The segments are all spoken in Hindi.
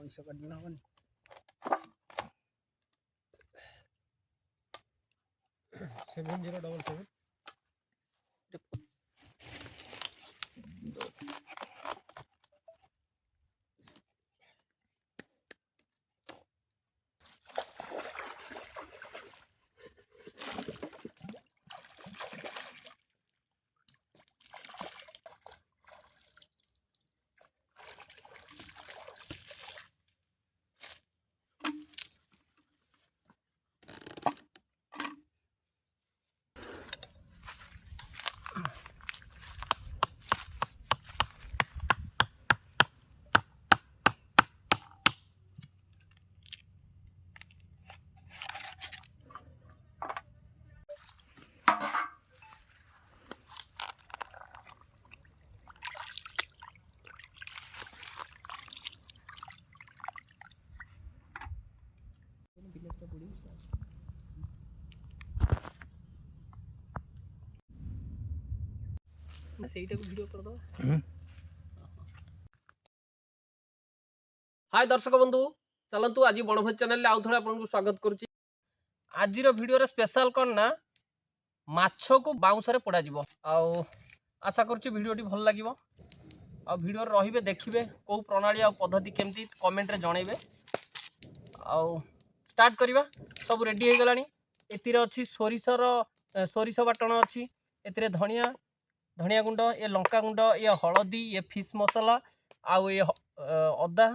7077 हाय दर्शक बंधु चलतु आज बनभोज चैनल आउ थे आपको स्वागत करुच्ची। आज भिडियो स्पेशल कौन ना माछ को बाउंस पोड़ा आशा करुच्ची भिडियोटी भल लगे आ भिडियो रे देखिए कौ प्रणाली आ पद्धति केमती कमेंट रे जनइबे। आउ स्टार्ट करवा सब रेडी हो गलानी। एतिर अच्छी सोरिष बाटण अच्छी ए धनिया धनिया गुंड ये लंका गुंड ये हलदी ये फिश मसला आउ ये अदा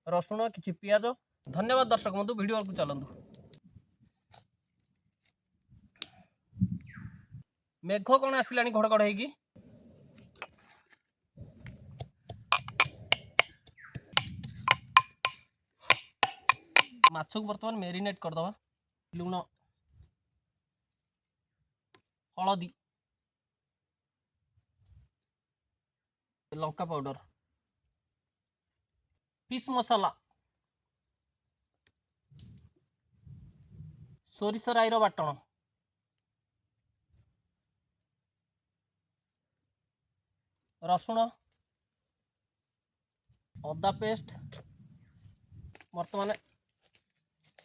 रसुण किछि पियाज। धन्यवाद दर्शक बंधु वीडियो को चलतु। मेघ कौन आसला घड़घड़ होगी माछ को बर्तमान मेरिनेट करदे लुण हलदी लंका पाउडर फिश मसाला सोरिष राईर बाटण रसुण अदा पेस्ट बर्तमान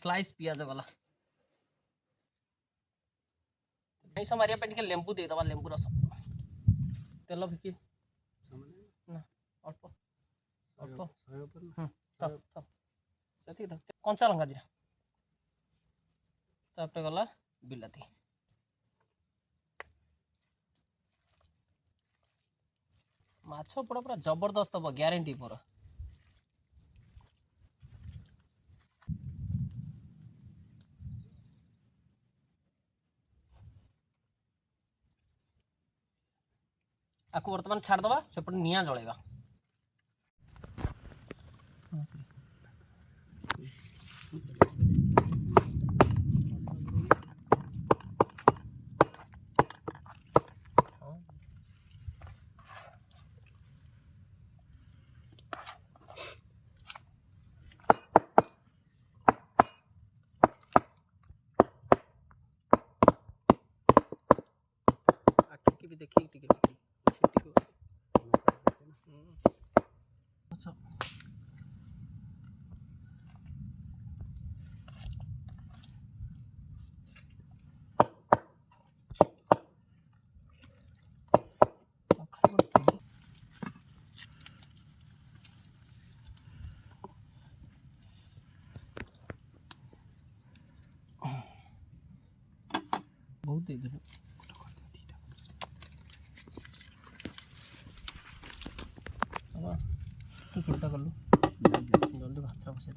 स्लाइस पियाज गला ऐसा मारिया पे लेंबू देदबा लेंबू रस तेल फिकी अल्प अल्प कंचा लंका दिया तापर गला बिलाती माछ पोड़ा पूरा जबरदस्त हम ग्यारंटी पूरा। आपको बर्तमान छाड़दबा सेपटे निया जलेगा। भी देखिए बहुत दे दे तू छोटा कर लो जल्दी भात बसे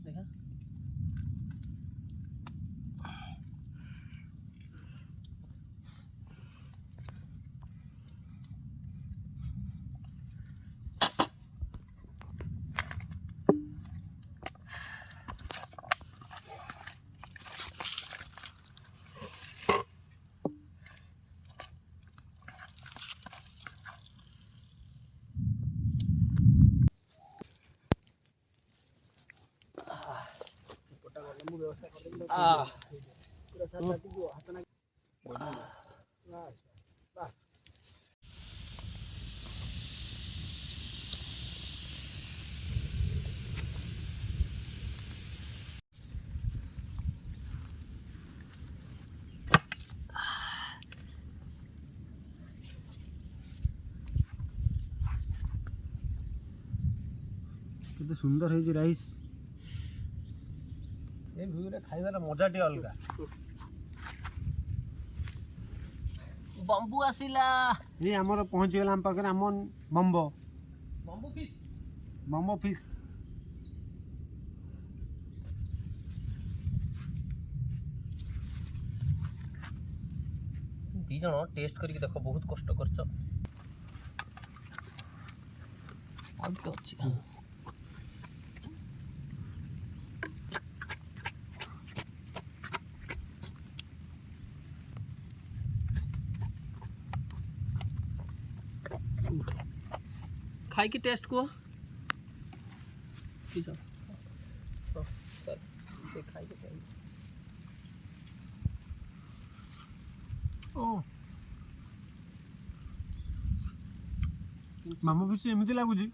देखा କେତେ ସୁନ୍ଦର ହେଇଛି ରାଇସ୍। ଏ ଭିଉରେ ଖାଇବାର ମଜା ଟିକେ ଅଲଗା। ବମ୍ବୁ ଆସିଲା। ଏଇ ଆମର ପହଞ୍ଚିଗଲା ଆମ ପାଖରେ ଆମ ବମ୍ବ ଫିସ୍। ବମ୍ବ ଫିସ୍। ଦି ଜଣ ଟେଷ୍ଟ କରିକି ଦେଖ, ବହୁତ କଷ୍ଟ କରିଛ। ଆଉ ଟିକେ ଅଛି। ଖାଇକି ଟେଷ୍ଟ କୁହ। ଖାଇକି ବମ୍ବ ଫିସ୍ ଏମିତି ଲାଗୁଛି